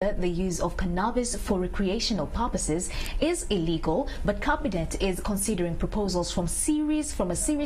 The use of cannabis for recreational purposes is illegal, but Cabinet is considering proposals from a series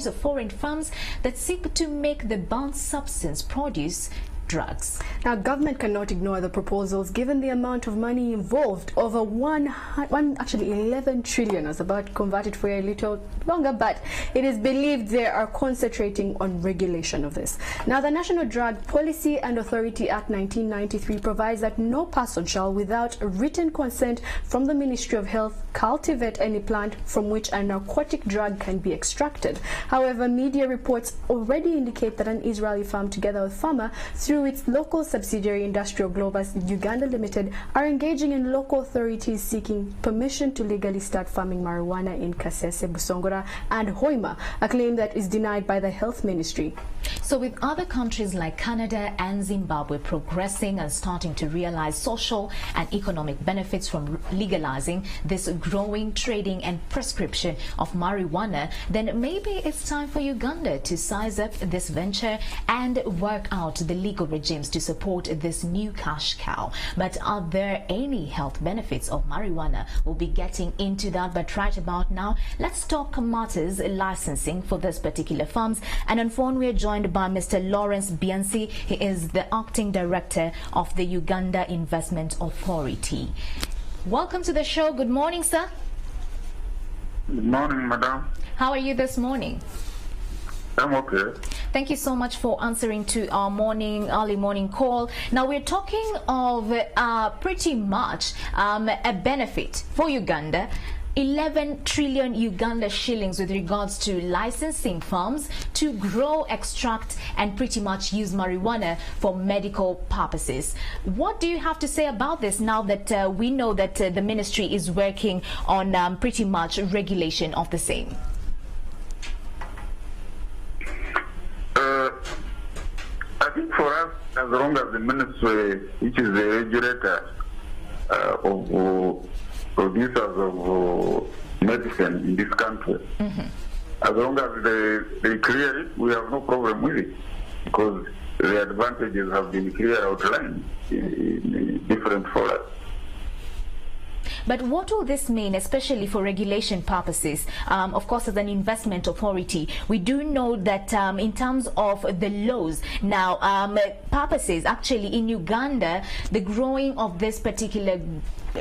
of foreign firms that seek to make the banned substance produce drugs. Now, government cannot ignore the proposals given the amount of money involved, over 11 trillion. I was about to convert it for a little longer, but it is believed they are concentrating on regulation of this. Now, the National Drug Policy and Authority Act 1993 provides that no person shall, without written consent from the Ministry of Health, cultivate any plant from which a narcotic drug can be extracted. However, media reports already indicate that an Israeli farm, together with farmer, through its local subsidiary Industrial Globus Uganda Limited, are engaging in local authorities seeking permission to legally start farming marijuana in Kasese, Busongora and Hoima, a claim that is denied by the Health Ministry. So with other countries like Canada and Zimbabwe progressing and starting to realize social and economic benefits from legalizing this growing trading and prescription of marijuana, then maybe it's time for Uganda to size up this venture and work out the legal regimes to support this new cash cow. But are there any health benefits of marijuana? We'll be getting into that, but right about now, let's talk matters licensing for this particular farms. And on phone, we are joined by Mr. Lawrence Biansi. He is the acting director of the Uganda Investment Authority. Welcome to the show. Good morning, sir. Good morning, madam. How are you this morning? I'm okay. Thank you so much for answering to our early morning call. Now, we're talking of pretty much a benefit for Uganda. 11 trillion Uganda shillings with regards to licensing farms to grow, extract and pretty much use marijuana for medical purposes. What do you have to say about this now that we know that the ministry is working on pretty much regulation of the same? I think for us, as long as the ministry, which is the regulator of producers of medicine in this country, as long as they clear it, we have no problem with it, because the advantages have been clearly outlined in different forums. But what will this mean, especially for regulation purposes? Of course, as an investment authority, we do know that in terms of the laws now, purposes, actually in Uganda, the growing of this particular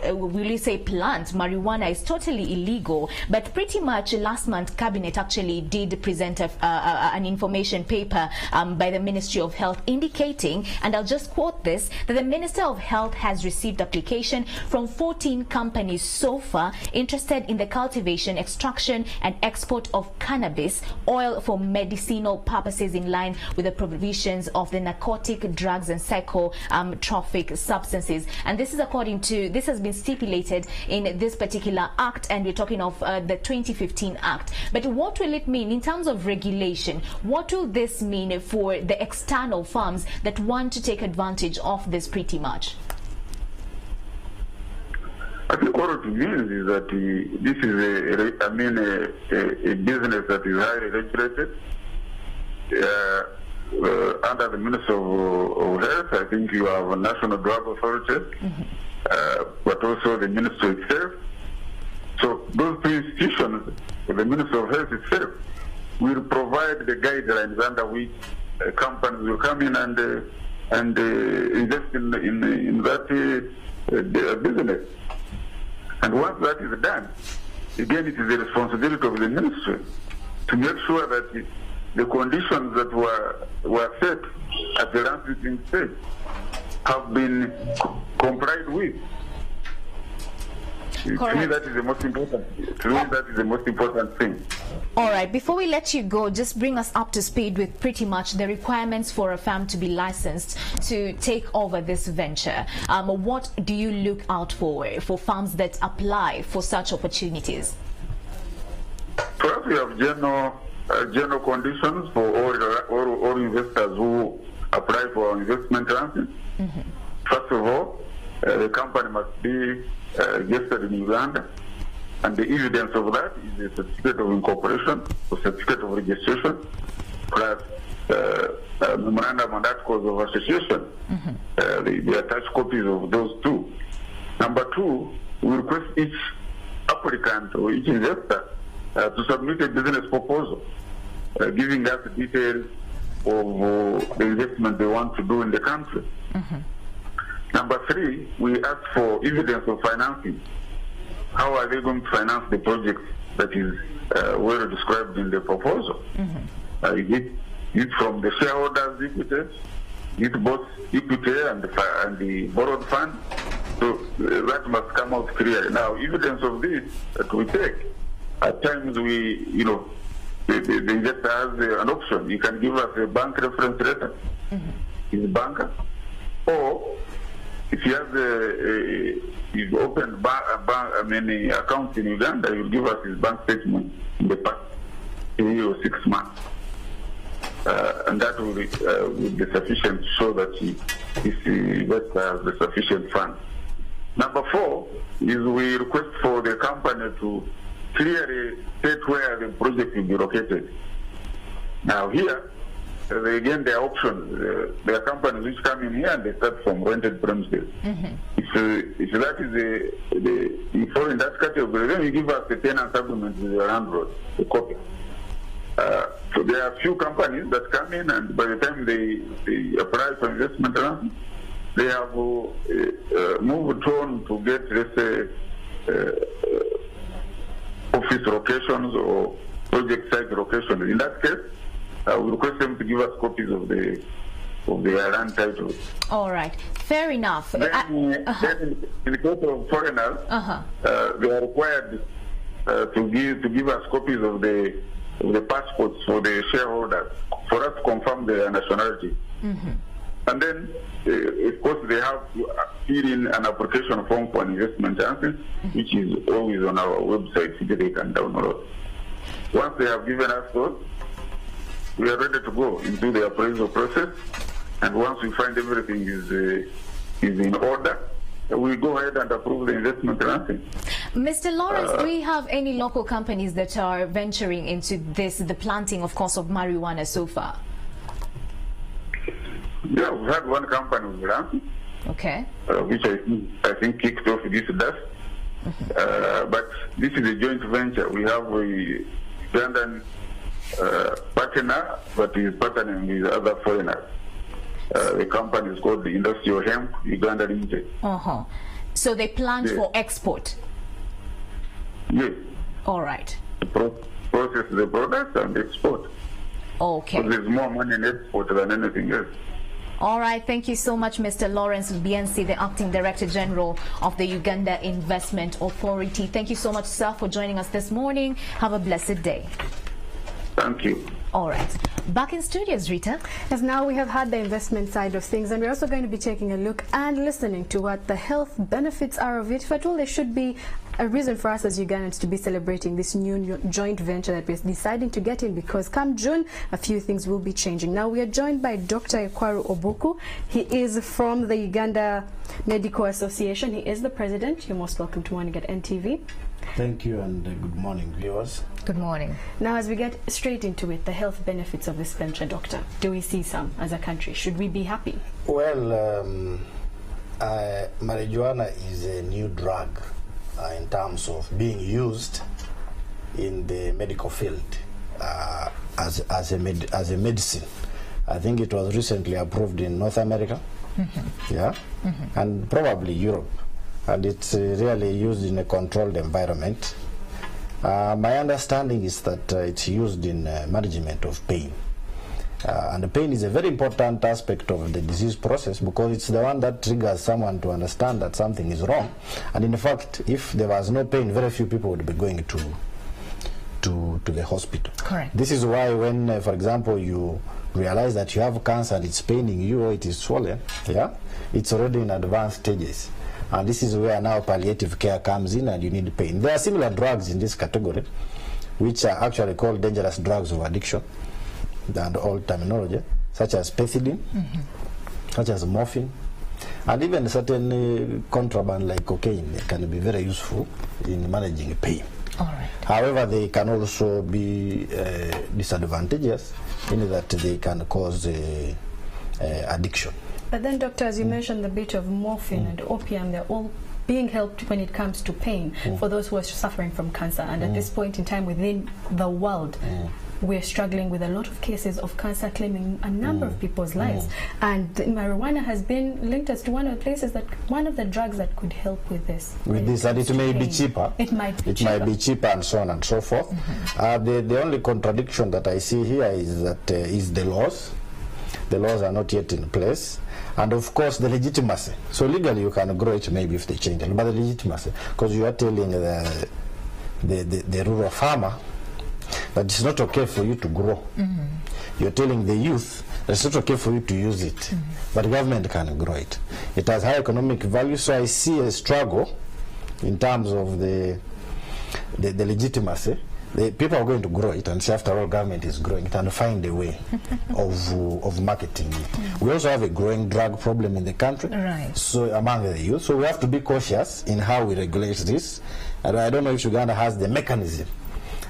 will you say plant, marijuana, is totally illegal. But pretty much last month, Cabinet actually did present an information paper by the Ministry of Health indicating, and I'll just quote this, that the Minister of Health has received application from 14 companies so far interested in the cultivation, extraction and export of cannabis oil for medicinal purposes in line with the provisions of the Narcotic Drugs and Psychotropic Substances. And this is according to, this has been stipulated in this particular act, and we're talking of the 2015 act. But what will it mean in terms of regulation? What will this mean for the external firms that want to take advantage of this pretty much? I think what it means is that this is a business that is highly regulated under the Ministry of Health. I think you have a National Drug Authority, but also the Ministry itself. So those two institutions, the Ministry of Health itself, will provide the guidelines under which companies will come in and invest in that business. And once that is done, again, it is the responsibility of the ministry to make sure that the conditions that were set at the licensing stage have been complied with. To me, that is the most important. To me, that is the most important thing. All right. Before we let you go, just bring us up to speed with pretty much the requirements for a firm to be licensed to take over this venture. What do you look out for firms that apply for such opportunities? First, we have general conditions for all investors who apply for investment license. First of all, the company must be registered in Uganda, and the evidence of that is a certificate of incorporation or certificate of registration, plus memorandum and articles of association. They attach copies of those two. Number two, we request each applicant or each investor to submit a business proposal, giving us details of the investment they want to do in the country. Number three, we ask for evidence of financing. How are they going to finance the project that is well described in the proposal? Is it from the shareholders' equity? Is it both equity and the borrowed fund? So that must come out clearly. Now, evidence of this that we take, at times we, the investor has an option. You can give us a bank reference letter, his banker, or if he has he's opened accounts in Uganda, he will give us his bank statement in the past 3 or 6 months. And that will be sufficient to show that this investor has the sufficient funds. Number four is we request for the company to clearly state where the project will be located. Now here, again, there are options. There are companies which come in here and they start from rented premises. If that is you fall in that category, then you give us the tenant agreement with the landlord, the copy. So there are a few companies that come in, and by the time they apply for investment grant, they have moved on to get, let's say, office locations or project site locations. In that case, we request them to give us copies of the land titles. All right, fair enough. Then, then in the case of foreigners, they are required to give us copies of the passports for the shareholders for us to confirm their nationality. And then, of course, they have to fill in an application form for an investment license, which is always on our website, which they can download. Once they have given us those, we are ready to go into the appraisal process. And once we find everything is in order, we go ahead and approve the investment license. Mr. Lawrence, do we have any local companies that are venturing into the planting, of course, of marijuana so far? Yeah, we've had one company with land, okay, which I think kicked off this dust. But this is a joint venture. We have a Ugandan partner, but he is partnering with other foreigners. The company is called the Industrial Hemp Uganda Limited. So they plant for export? Yes. All right. Process the product and export. Okay. So there's more money in export than anything else. All right, thank you so much, Mr. Lawrence BNC, the Acting Director General of the Uganda Investment Authority. Thank you so much, sir, for joining us this morning. Have a blessed day. Thank you. All right. Back in studios, Rita. As now we have had the investment side of things, and we're also going to be taking a look and listening to what the health benefits are of it. If at all, there should be a reason for us as Ugandans to be celebrating this new joint venture that we're deciding to get in, because come June, a few things will be changing. Now, we are joined by Dr. Ekwaru Obuku. He is from the Uganda Medical Association. He is the president. You're most welcome to Morning at NTV. Thank you, and good morning, viewers. Good morning. Now, as we get straight into it, the health benefits of this venture, Doctor, do we see some as a country? Should we be happy? Well, marijuana is a new drug in terms of being used in the medical field as a medicine. I think it was recently approved in North America, and probably Europe. And it's really used in a controlled environment. My understanding is that it's used in management of pain. And the pain is a very important aspect of the disease process, because it's the one that triggers someone to understand that something is wrong. And in fact, if there was no pain, very few people would be going to the hospital. Correct. This is why when, for example, you realize that you have cancer and it's paining you or it is swollen, it's already in advanced stages. And this is where now palliative care comes in, and you need pain. There are similar drugs in this category, which are actually called dangerous drugs of addiction, and old terminology, such as pethidine, such as morphine, and even certain contraband like cocaine can be very useful in managing pain. All right. However, they can also be disadvantageous in that they can cause addiction. But then, Doctor, as you mentioned, the bit of morphine and opium, they're all being helped when it comes to pain for those who are suffering from cancer. And at this point in time within the world, we're struggling with a lot of cases of cancer claiming a number of people's lives. And marijuana has been linked as to one of the places that, one of the drugs that could help with this. With this, and it may be cheaper. It might be cheaper and so on and so forth. The only contradiction that I see here is that is the laws. The laws are not yet in place. And of course the legitimacy. So legally you can grow it maybe if they change it, but the legitimacy, because you are telling the rural farmer that it's not okay for you to grow. You're telling the youth that it's not okay for you to use it, but the government can grow it. It has high economic value, so I see a struggle in terms of the legitimacy. The people are going to grow it and say, after all, government is growing it, and find a way of marketing it. We also have a growing drug problem in the country, so among the youth. So we have to be cautious in how we regulate this. And I don't know if Uganda has the mechanism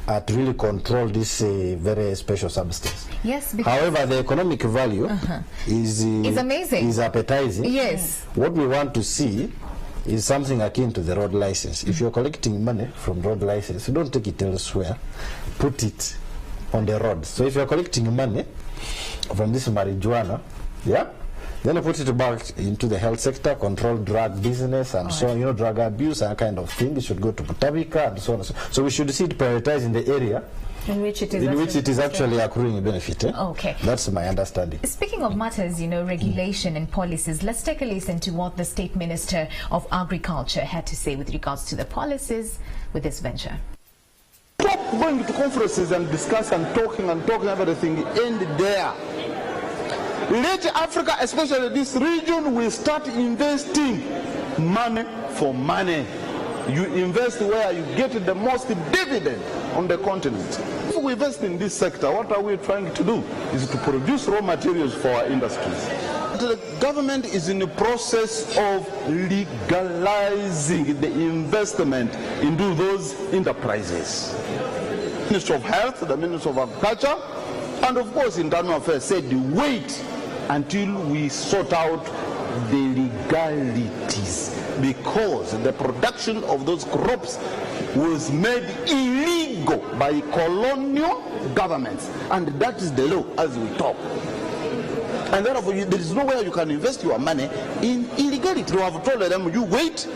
to really control this very special substance. Yes. However, the economic value is amazing. Is appetizing. Yes. What we want to see is something akin to the road license. If you're collecting money from road license, don't take it elsewhere, put it on the road. So if you're collecting money from this marijuana, then put it back into the health sector, control drug business and so on, you know, drug abuse and kind of thing. It should go to Putabika and so on. So we should see it prioritized in the area in which it is actually accruing a benefit. Okay. That's my understanding. Speaking of matters, you know, regulation and policies, let's take a listen to what the State Minister of Agriculture had to say with regards to the policies with this venture. Stop going to conferences and discuss and talking everything end there. Let Africa, especially this region, will start investing money for money. You invest where you get the most dividend on the continent. If we invest in this sector, what are we trying to do? Is to produce raw materials for our industries. The government is in the process of legalizing the investment into those enterprises. The Ministry of Health, the Ministry of Agriculture, and of course Internal Affairs said wait until we sort out the legalities, because the production of those crops was made illegal by colonial governments, and that is the law as we talk. And therefore there is nowhere you can invest your money in illegality. You have told them, you wait,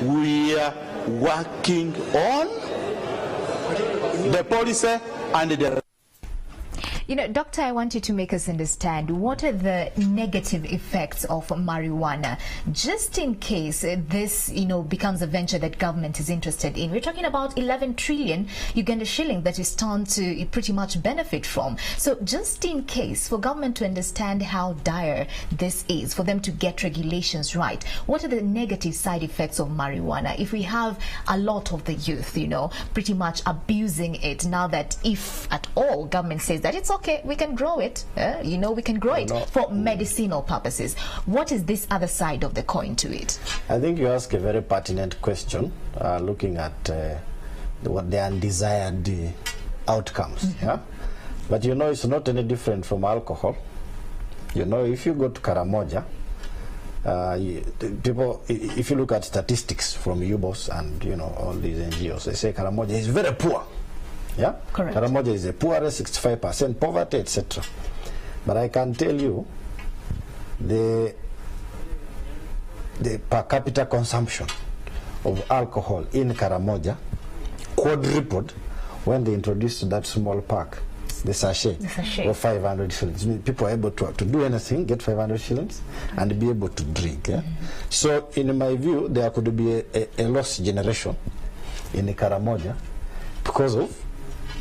we are working on the policy and the... You know, Doctor, I want you to make us understand what are the negative effects of marijuana, just in case this, you know, becomes a venture that government is interested in. We're talking about 11 trillion Uganda shilling that is stand to pretty much benefit from. So just in case, for government to understand how dire this is, for them to get regulations right, what are the negative side effects of marijuana if we have a lot of the youth, you know, pretty much abusing it, now that if at all government says that it's okay, we can grow it, you know, we can grow it for medicinal purposes. What is this other side of the coin to it? I think you ask a very pertinent question, looking at what the undesired outcomes. But you know, it's not any different from alcohol. You know, if you go to Karamoja, people, if you look at statistics from UBOS and, you know, all these NGOs, they say Karamoja is very poor. Yeah, correct. Karamoja is the poorest, 65% poverty, etc. But I can tell you, the per capita consumption of alcohol in Karamoja quadrupled when they introduced that small pack, the sachet of 500 shillings. People are able to do anything, get 500 shillings, and be able to drink. So, in my view, there could be a lost generation in Karamoja because of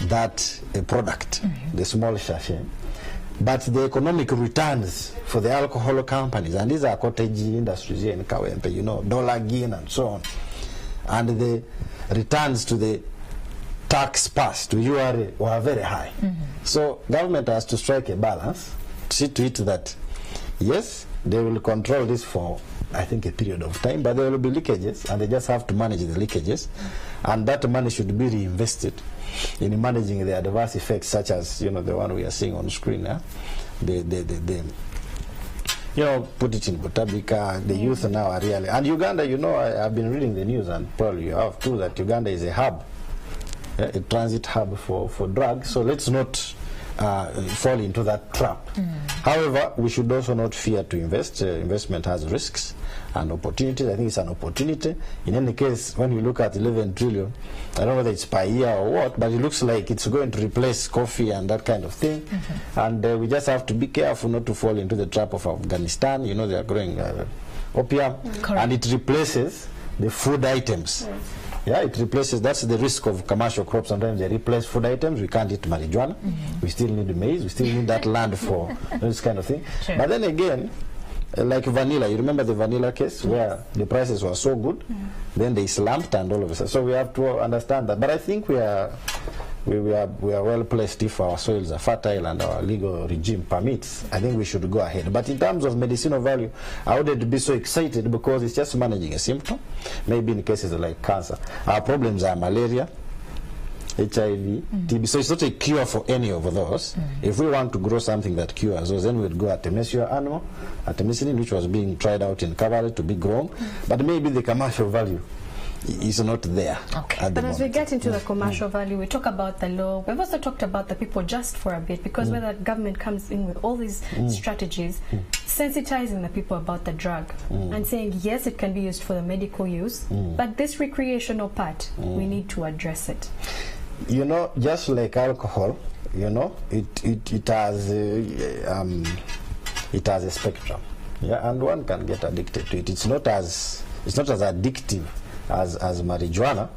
that product, the small sachet. But the economic returns for the alcohol companies, and these are cottage industries here in Kawempe, you know, dollar gain and so on, and the returns to the tax pass to URA were very high. So government has to strike a balance, see to it that yes, they will control this for I think, a period of time, but there will be leakages, and they just have to manage the leakages, and that money should be reinvested in managing the adverse effects, such as, the one we are seeing on screen. Put it in Butabika. The youth now are really, and Uganda, I've been reading the news, and probably you have too, that Uganda is a hub, a transit hub for drugs. So let's not fall into that trap. However, we should also not fear to invest. Investment has risks and opportunities. I think it's an opportunity. In any case, when we look at 11 trillion, I don't know whether it's per year or what, but it looks like it's going to replace coffee and that kind of thing. And we just have to be careful not to fall into the trap of Afghanistan. They are growing opium, and it replaces the food items. Yeah, it replaces, that's the risk of commercial crops. Sometimes they replace food items. We can't eat marijuana. We still need maize. We still need that land for this kind of thing. But then again, like vanilla, you remember the vanilla case where the prices were so good, then they slumped and all of a sudden. So we have to understand that. But I think we are well placed if our soils are fertile and our legal regime permits. I think we should go ahead. But in terms of medicinal value, I wouldn't be so excited because it's just managing a symptom. Maybe in cases like cancer, our problems are malaria, HIV, TB. So it's not a cure for any of those. If we want to grow something that cures those, then we'd go artemisia animal, artemisinin, which was being tried out in cavalry to be grown, but maybe the commercial value is not there. But as we get into the commercial value, we talk about the law. We've also talked about the people just for a bit, because where the government comes in with all these strategies, sensitizing the people about the drug and saying, yes, it can be used for the medical use, but this recreational part, we need to address it. Just like alcohol, it has a spectrum, and one can get addicted to it. It's not as addictive as marijuana,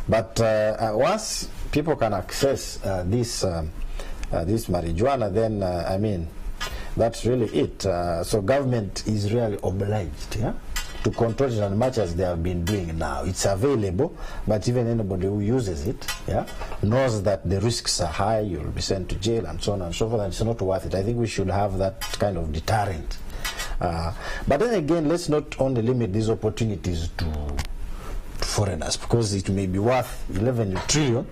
but once people can access this marijuana, then I mean, that's really it. So government is really obliged, to control it as much as they have been doing now. It's available, but even anybody who uses it, knows that the risks are high. You'll be sent to jail and so on and so forth, and it's not worth it. I think we should have that kind of deterrent. But then again, let's not only limit these opportunities to foreigners, because it may be worth 11 trillion,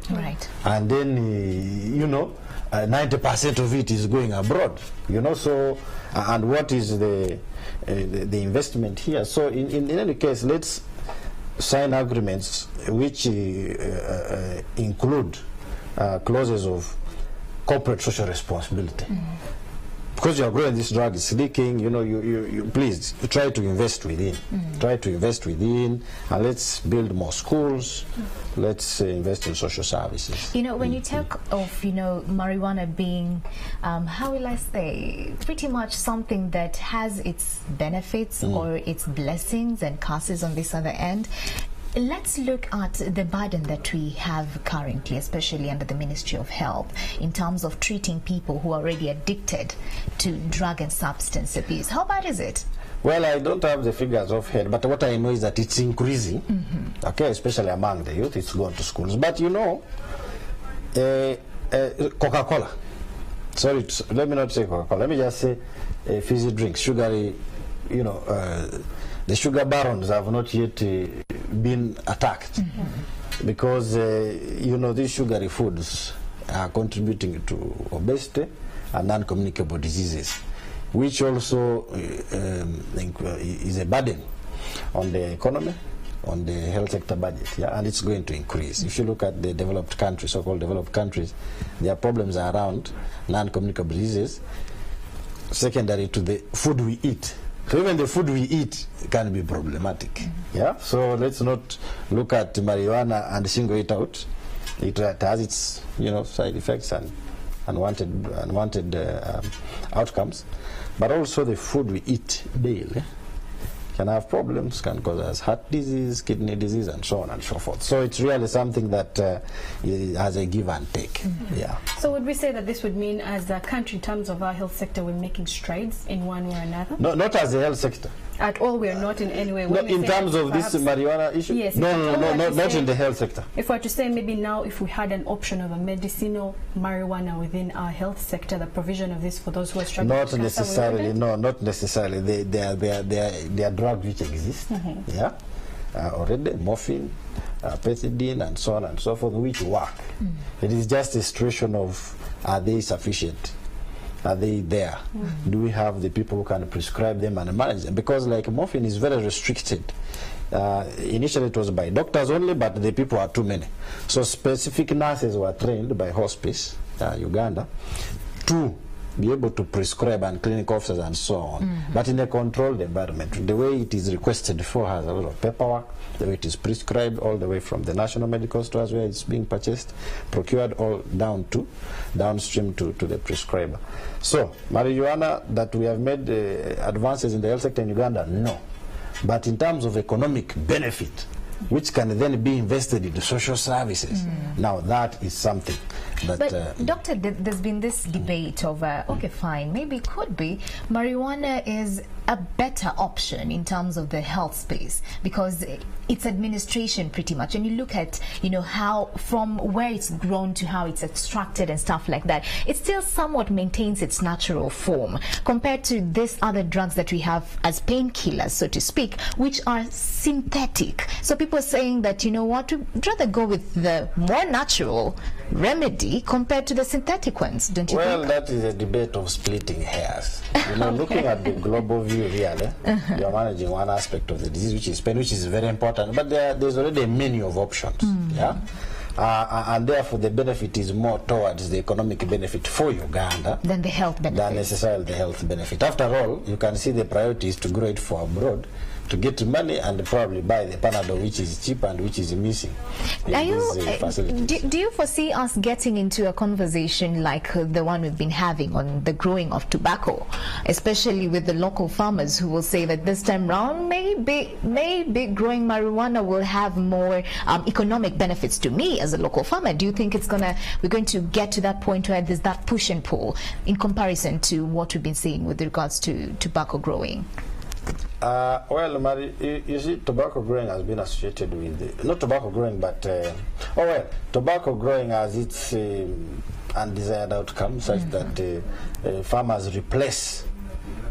and then 90% of it is going abroad. So and what is the investment here? So in any case, let's sign agreements which include clauses of corporate social responsibility. Because you are growing this drug, it's leaking, you please try to invest within. Try to invest within, and let's build more schools. Let's invest in social services. When you talk of, marijuana being, how will I say, pretty much something that has its benefits or its blessings and curses on this other end, let's look at the burden that we have currently, especially under the Ministry of Health, in terms of treating people who are already addicted to drug and substance abuse. How bad is it? Well, I don't have the figures offhand, but what I know is that it's increasing, especially among the youth. It's going to schools. But Coca-Cola. Sorry, let me not say Coca-Cola. Let me just say fizzy drinks, sugary, the sugar barons have not yet been attacked because these sugary foods are contributing to obesity and non-communicable diseases, which also is a burden on the economy, on the health sector budget, and it's going to increase. If you look at the developed countries, so-called developed countries, their problems are around non-communicable diseases, secondary to the food we eat. So even the food we eat can be problematic. So let's not look at marijuana and single it out. It has its side effects and unwanted outcomes, but also the food we eat daily can have problems, can cause us heart disease, kidney disease, and so on and so forth. So it's really something that has a give and take. So would we say that this would mean, as a country, in terms of our health sector, we're making strides in one way or another? No, not as a health sector. At all, we are not in any way. No, in terms of this marijuana issue? Yes. No, not in the health sector. If we're to say maybe now, if we had an option of a medicinal marijuana within our health sector, the provision of this for those who are struggling not with cancer, necessarily. No, not necessarily. They are drugs which exist. Yeah, already morphine, pethidine, and so on and so forth, which work. It is just a situation of, are they sufficient? Are they there? Do we have the people who can prescribe them and manage them? Because like morphine is very restricted. Initially it was by doctors only, but the people are too many. So specific nurses were trained by hospice, Uganda, to be able to prescribe, and clinic officers and so on, but in a controlled environment. The way it is requested for has a lot of paperwork, the way it is prescribed all the way from the national medical stores where it's being purchased, procured, all downstream to the prescriber. So marijuana, that we have made advances in the health sector in Uganda, no. But in terms of economic benefit, which can then be invested in the social services. Now that is something that... But Doctor, there's been this debate of, okay, fine, maybe it could be marijuana is a better option in terms of the health space because it's administration pretty much, and you look at, you know, how from where it's grown to how it's extracted and stuff like that, it still somewhat maintains its natural form compared to this other drugs that we have as painkillers, so to speak, which are synthetic. So people are saying that, you know what, we'd rather go with the more natural remedy compared to the synthetic ones, don't you think? Well, that is a debate of splitting hairs. You know, looking at the global view, really, you are managing one aspect of the disease, which is pain, which is very important, but there's already a menu of options. Yeah. And therefore the benefit is more towards the economic benefit for Uganda than the health benefit. Than necessarily the health benefit. After all, you can see the priority is to grow it for abroad, to get money and probably buy the Panadol, which is cheap and which is missing. Do you foresee us getting into a conversation like the one we've been having on the growing of tobacco, especially with the local farmers who will say that this time round maybe growing marijuana will have more economic benefits to me as a local farmer? Do you think we're going to get to that point where there's that push and pull in comparison to what we've been seeing with regards to tobacco growing? Well, Mary, you see, tobacco growing has been associated with, not tobacco growing, but, tobacco growing has its undesired outcome, such that farmers replace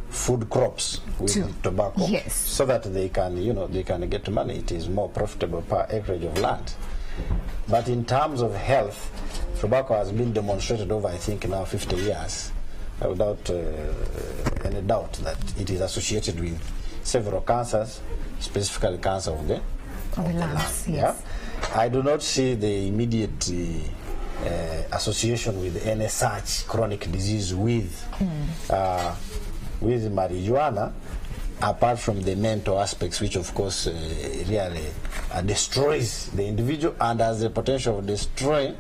food crops with tobacco, so that they can, they can get money. It is more profitable per acreage of land. But in terms of health, tobacco has been demonstrated over, I think, now 50 years, without any doubt that it is associated with several cancers, specifically cancer of the lungs. Yes. I do not see the immediate association with any such chronic disease with marijuana, apart from the mental aspects, which of course really destroys the individual and has the potential of destroying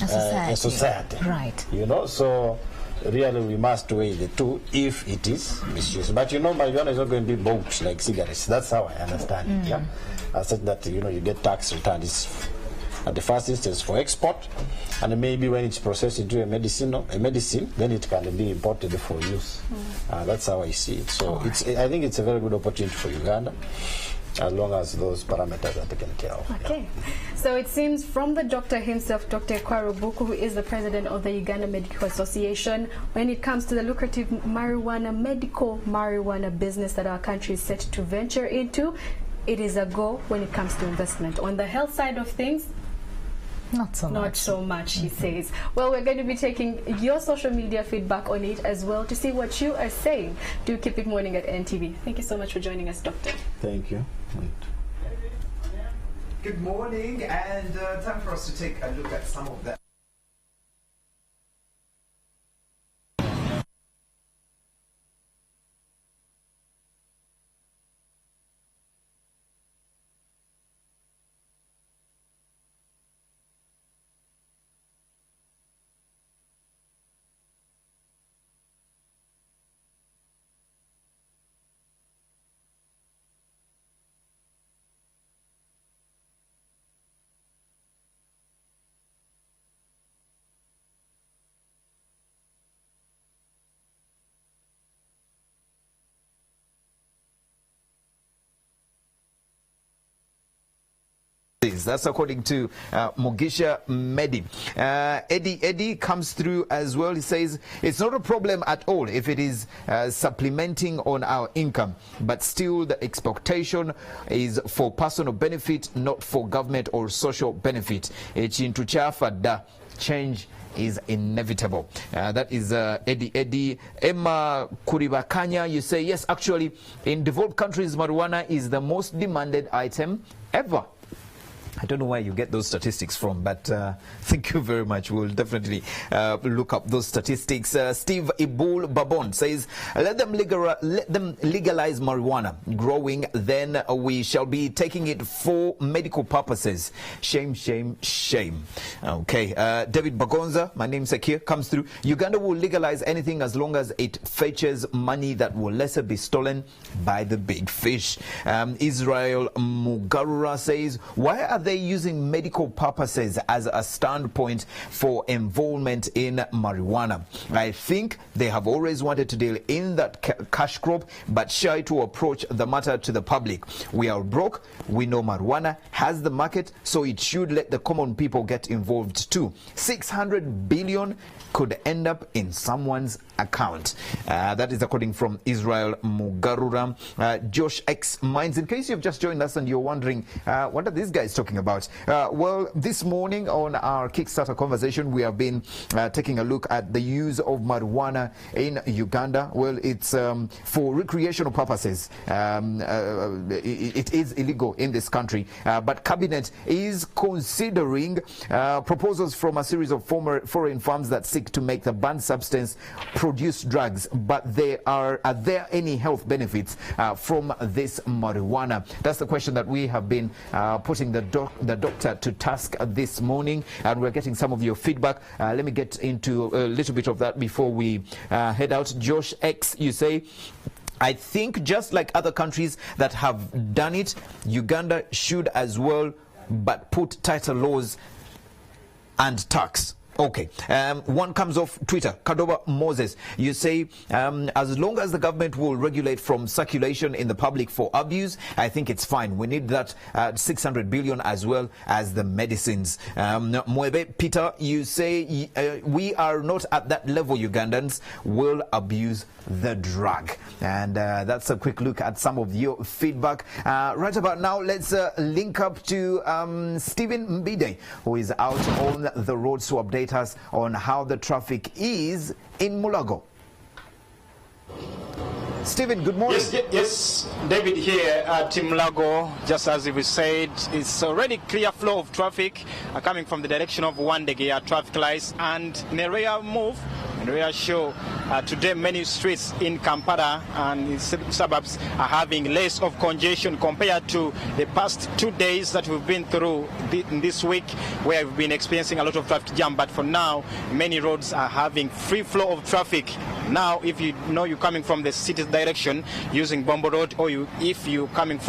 a society. Right. You know, so really we must weigh the two if it is misused. But marijuana is not going to be bought like cigarettes. That's how I understand it. Yeah, I said that you get tax return. It's at the first instance for export, and maybe when it's processed into a medicine, then it can be imported for use. That's how I see it. So I think it's a very good opportunity for Uganda, as long as those parameters are taken care of. Okay. So it seems from the doctor himself, Dr. Kwaru Buku, who is the president of the Uganda Medical Association, when it comes to the lucrative medical marijuana business that our country is set to venture into, it is a go when it comes to investment. On the health side of things, not so much, he says. Well, we're going to be taking your social media feedback on it as well to see what you are saying. Do keep it morning at NTV. Thank you so much for joining us, Doctor. Thank you. Good morning, and time for us to take a look at some of that. is. That's according to Mugisha Medi. Eddie comes through as well. He says, it's not a problem at all if it is supplementing on our income, but still the expectation is for personal benefit, not for government or social benefit. Change is inevitable. That is Eddie. Emma Kuribakanya, you say, yes, actually, in developed countries, marijuana is the most demanded item ever. I don't know where you get those statistics from, but thank you very much. We'll definitely look up those statistics. Steve Ibul Babon says, let them legalize marijuana growing, then we shall be taking it for medical purposes. Shame, shame, shame. Okay, David Bagonza, my namesake here, comes through. Uganda will legalize anything as long as it fetches money that will lesser be stolen by the big fish. Israel Mugarura says, why are they using medical purposes as a standpoint for involvement in marijuana? I think they have always wanted to deal in that cash crop, but shy to approach the matter to the public. We are broke. We know marijuana has the market, so it should let the common people get involved too. 600 billion could end up in someone's account. That is according from Israel Mugarura. Josh X Mines, in case you've just joined us and you're wondering, what are these guys talking about? Well, this morning on our Kickstarter conversation, we have been taking a look at the use of marijuana in Uganda. Well, it's for recreational purposes. It is illegal in this country, but Cabinet is considering proposals from a series of foreign firms that seek to make the banned substance produce drugs. But are there any health benefits from this marijuana? That's the question that we have been putting the doctor to task this morning, and we're getting some of your feedback. Let me get into a little bit of that before we head out. Josh X, you say, I think just like other countries that have done it, Uganda should as well, but put tighter laws and tax. Okay, one comes off Twitter. Kadoba Moses, you say, as long as the government will regulate from circulation in the public for abuse, I think it's fine. We need that 600 billion as well as the medicines. Mwebe Peter, you say, we are not at that level. Ugandans will abuse the drug. And that's a quick look at some of your feedback. Right about now, let's link up to Stephen Mbide, who is out on the roads to update us on how the traffic is in Mulago. Stephen, good morning. Yes, David here at Mulago. Just as we said, it's already clear flow of traffic coming from the direction of Wandegea traffic lights, and in a rare move, in a rare show, today many streets in Kampala and its suburbs are having less of congestion compared to the past 2 days that we've been through this week, where we've been experiencing a lot of traffic jam. But for now, many roads are having free flow of traffic. Now, if you know you're coming from the city's direction using Bombo Road, or if you're coming from